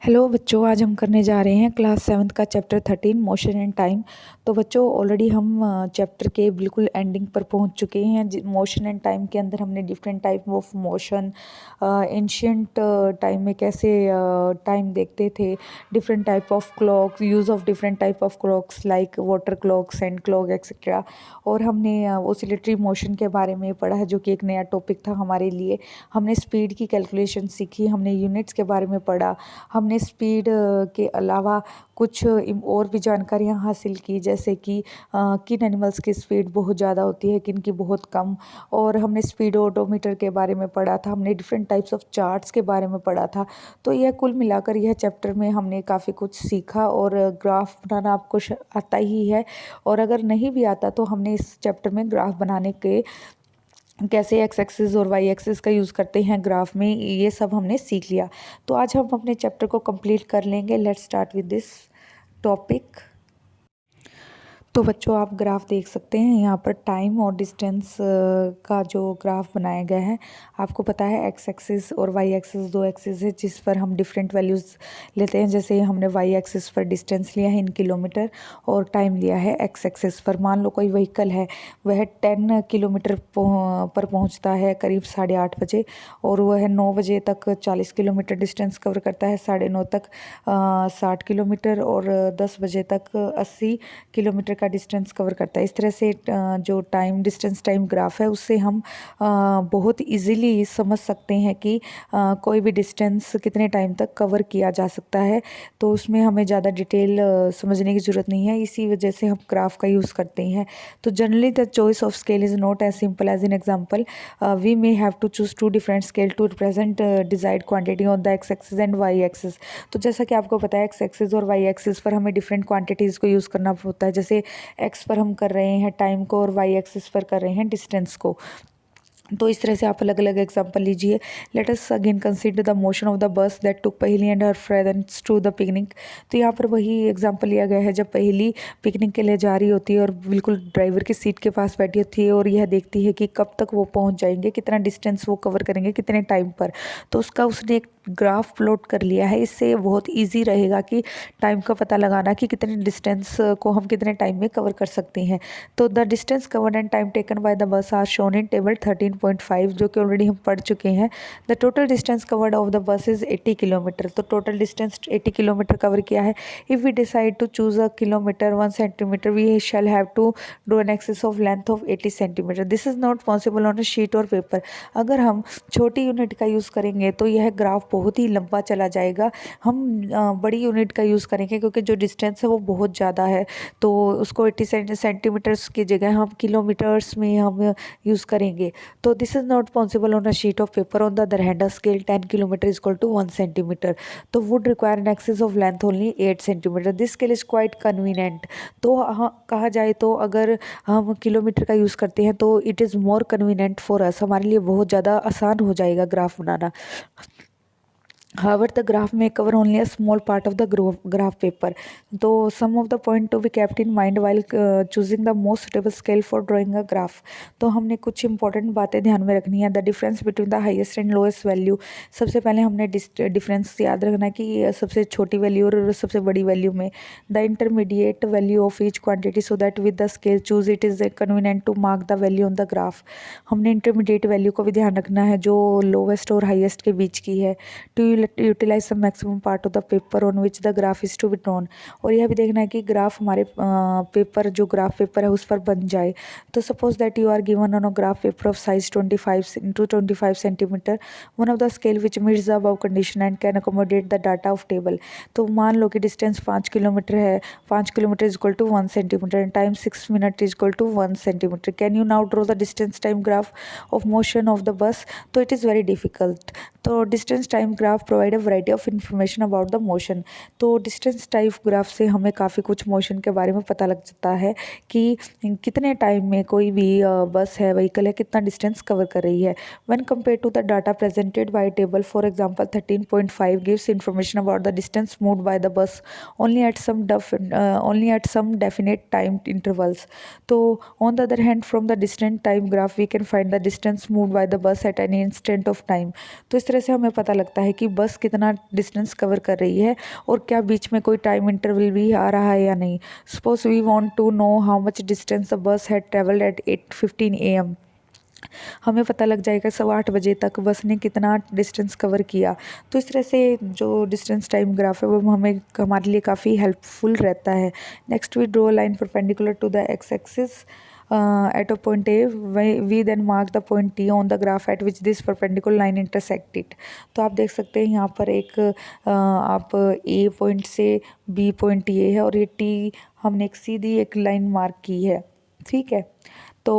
Hello बच्चों, आज हम करने जा रहे हैं क्लास 7th का चैप्टर 13 मोशन एंड टाइम। तो बच्चों ऑलरेडी हम चैप्टर के बिल्कुल एंडिंग पर पहुंच चुके हैं। मोशन एंड टाइम के अंदर हमने different type of motion, ancient time में कैसे टाइम देखते थे, different type of clocks, use of different type of clocks like water clock, sand clock etcetera. और हमने ओसिलेटरी मोशन के बारे में पढ़ा है, जो कि एक नया टॉपिक था हमारे लिए। हमने स्पीड की कैलकुलेशन सीखी, हमने यूनिट्स के बारे में पढ़ा, हमने स्पीड के अलावा कुछ और भी जानकारियाँ हासिल की, जैसे कि किन एनिमल्स की स्पीड बहुत ज़्यादा होती है, किन की बहुत कम। और हमने स्पीड ओडोमीटर के बारे में पढ़ा था, हमने डिफरेंट टाइप्स ऑफ चार्ट्स के बारे में पढ़ा था। तो यह कुल मिलाकर यह चैप्टर में हमने काफ़ी कुछ सीखा। और ग्राफ बनाना आपको आता ही है, और अगर नहीं भी आता तो हमने इस चैप्टर में ग्राफ बनाने के कैसे एक्स एक्सिस और वाई एक्सिस का यूज़ करते हैं ग्राफ में, ये सब हमने सीख लिया। तो आज हम अपने चैप्टर को कंप्लीट कर लेंगे। Let's start with this topic. तो बच्चों आप ग्राफ देख सकते हैं यहाँ पर टाइम और डिस्टेंस का जो ग्राफ बनाया गया है। आपको पता है एक्स एक्सिस और वाई एक्सिस दो एक्सिस है जिस पर हम डिफरेंट वैल्यूज़ लेते हैं। जैसे हमने वाई एक्सिस पर डिस्टेंस लिया है इन किलोमीटर, और टाइम लिया है एक्स एक्सिस पर। मान लो कोई व्हीकल है, वह 10 किलोमीटर पर पहुँचता है करीब 8:30 बजे, और वह 9 बजे तक 40 किलोमीटर डिस्टेंस कवर करता है, 9:30 तक 60 किलोमीटर, और 10 बजे तक 80 किलोमीटर का डिस्टेंस कवर करता है। इस तरह से जो टाइम डिस्टेंस टाइम ग्राफ है उससे हम बहुत इजीली समझ सकते हैं कि कोई भी डिस्टेंस कितने टाइम तक कवर किया जा सकता है। तो उसमें हमें ज़्यादा डिटेल समझने की ज़रूरत नहीं है, इसी वजह से हम ग्राफ का यूज़ करते हैं। तो generally the choice of scale is not as simple as in example we may have to choose 2 different scale to represent desired quantity on the X axis and Y axis. तो जैसा कि आपको पता है X axis और Y axis पर हमें different quantities को यूज़ करना होता है। जैसे एक्स पर हम कर रहे हैं टाइम को, और वाई एक्सिस पर कर रहे हैं डिस्टेंस को। तो इस तरह से आप अलग अलग एग्जांपल लीजिए। Let us again consider the motion of the bus that took Paheli and her friends to the picnic. तो यहाँ पर वही एग्जांपल लिया गया है, जब पहेली पिकनिक के लिए जा रही होती है और बिल्कुल ड्राइवर की सीट के पास बैठी होती है, और यह देखती है कि कब तक वो पहुँच जाएंगे, कितना डिस्टेंस वो कवर करेंगे, कितने टाइम पर। तो उसका उसने एक ग्राफ प्लॉट कर लिया है। इससे बहुत ईजी रहेगा कि टाइम का पता लगाना कि कितने डिस्टेंस को हम कितने टाइम में कवर कर सकते हैं। तो the distance covered and time taken by the bus are shown in table 13.5, जो कि ऑलरेडी हम पढ़ चुके हैं। The total distance covered of the bus is 80 kilometre. तो टोटल डिस्टेंस 80 किलोमीटर कवर किया है। If we decide to choose a kilometre 1 centimetre, we shall have to do an axis of length of 80 centimetre. This is not possible on a sheet और paper. अगर हम छोटी unit का use करेंगे तो यह ग्राफ बहुत ही लंबा चला जाएगा। हम बड़ी यूनिट का यूज़ करेंगे क्योंकि जो डिस्टेंस है वो बहुत ज़्यादा है, तो उसको 80 सेंटीमीटर्स की जगह हम किलोमीटर्स में हम यूज़ करेंगे। तो this is not possible on a sheet of paper. On the other hand, a scale 10 kilometre is equal to 1 centimetre, तो would require an axis of length only 8 centimetre. This scale is quite convenient. तो हाँ, कहा जाए तो अगर हम kilometre का use करते हैं तो it is more convenient for us, हमारे लिए बहुत ज़्यादा आसान हो जाएगा graph banana. However, the graph may cover only a small part of the graph paper. So, some of the point to be kept in mind while choosing the most suitable scale for drawing a graph. तो हमने कुछ important बातें ध्यान में रखनी है। The difference between the highest and lowest value. सबसे पहले हमने डिफरेंस याद रखना है कि सबसे छोटी वैल्यू और सबसे बड़ी वैल्यू में। The intermediate value of each quantity so that with the scale choose it is convenient to mark the value on the graph. हमने इंटरमीडिएट वैल्यू को भी ध्यान रखना है जो लोवेस्ट और हाईएस्ट के बीच की है। To utilise the maximum part of the paper on which the graph is to be drawn. और यह भी देखना है कि ग्राफ हमारे पेपर, जो ग्राफ पेपर है उस पर बन जाए। तो suppose that you are given on a graph paper of size 25 into 25 centimetre, one of the scale which meets the above condition and can accommodate the data of table. तो मान लो कि डिस्टेंस 5 किलोमीटर है, 5 kilometre is equal to 1 centimetre and time 6 minute is equal to 1 centimetre. Can you now draw the distance time graph of motion of the बस? तो it is very difficult. तो distance time graph provide a variety of information about the motion. तो distance time graph से हमें काफ़ी कुछ motion के बारे में पता लग जाता है कि कितने टाइम में कोई भी बस है, व्हीकल है, कितना डिस्टेंस कवर कर रही है। When compare to the data presented by table, for example 13.5 gives information about the distance moved by the bus only at some definite time intervals. तो on the other hand, from the distant time graph we can find the distance moved by the bus at any instant of time. तो इस तरह से हमें पता लगता है कि बस कितना डिस्टेंस कवर कर रही है और क्या बीच में कोई टाइम इंटरवल भी आ रहा है या नहीं। Suppose we want to know how much distance the bus had travelled at 8:15 AM। हमें पता लग जाएगा 8:15 तक बस ने कितना डिस्टेंस कवर किया। तो इस तरह से जो डिस्टेंस टाइम ग्राफ है वो हमें हमारे लिए काफ़ी हेल्पफुल रहता है। Next we draw line perpendicular to the X axis at a point A, we then mark the point T on the graph at which this perpendicular line intersect it। तो आप देख सकते हैं यहाँ पर एक आप A पॉइंट से B पॉइंट ये है और ये T हमने एक सीधी एक लाइन मार्क की है, ठीक है। तो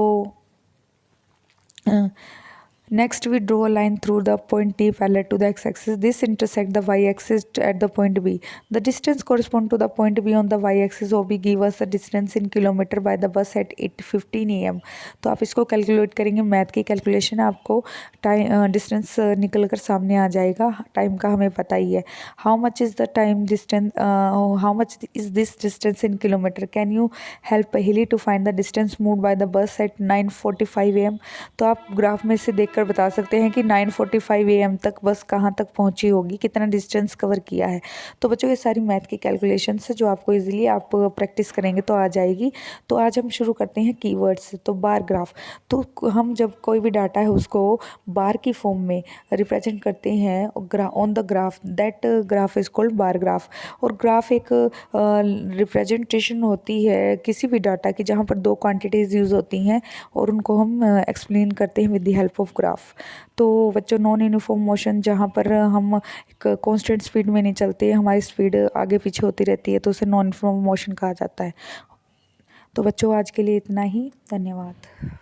next we draw a line through the point T parallel to the x-axis. This intersect the y-axis at the point B. The distance correspond to the point B on the y-axis OB give us the distance in kilometer by the bus at 8:15 AM। तो आप इसको calculate करेंगे, math की calculation है, आपको time distance निकल कर सामने आ जाएगा। टाइम का हमें पता ही है। How much is the time distance, how much is this distance in kilometre. Can you help Paheli to find the distance move by the bus at 9:45 AM। तो आप ग्राफ में से देखकर बता सकते हैं कि 9:45 AM तक बस कहाँ तक पहुँची होगी, कितना डिस्टेंस कवर किया है। तो बच्चों ये सारी मैथ की कैलकुलेशंस है जो आपको इजीली आप प्रैक्टिस करेंगे तो आ जाएगी। तो आज हम शुरू करते हैं कीवर्ड्स से। तो बार ग्राफ, तो हम जब कोई भी डाटा है उसको बार की फॉर्म में रिप्रेजेंट करते हैं on the graph, that graph is called bar graph. और ग्राफ एक रिप्रेजेंटेशन होती है किसी भी डाटा की जहाँ पर दो क्वांटिटीज़ यूज़ होती हैं और उनको हम एक्सप्लेन करते हैं with the help of graph. तो बच्चों नॉन यूनिफॉर्म मोशन जहाँ पर हम एक कांस्टेंट स्पीड में नहीं चलते, हमारी स्पीड आगे पीछे होती रहती है, तो उसे नॉन यूनिफॉर्म मोशन कहा जाता है। तो बच्चों आज के लिए इतना ही, धन्यवाद।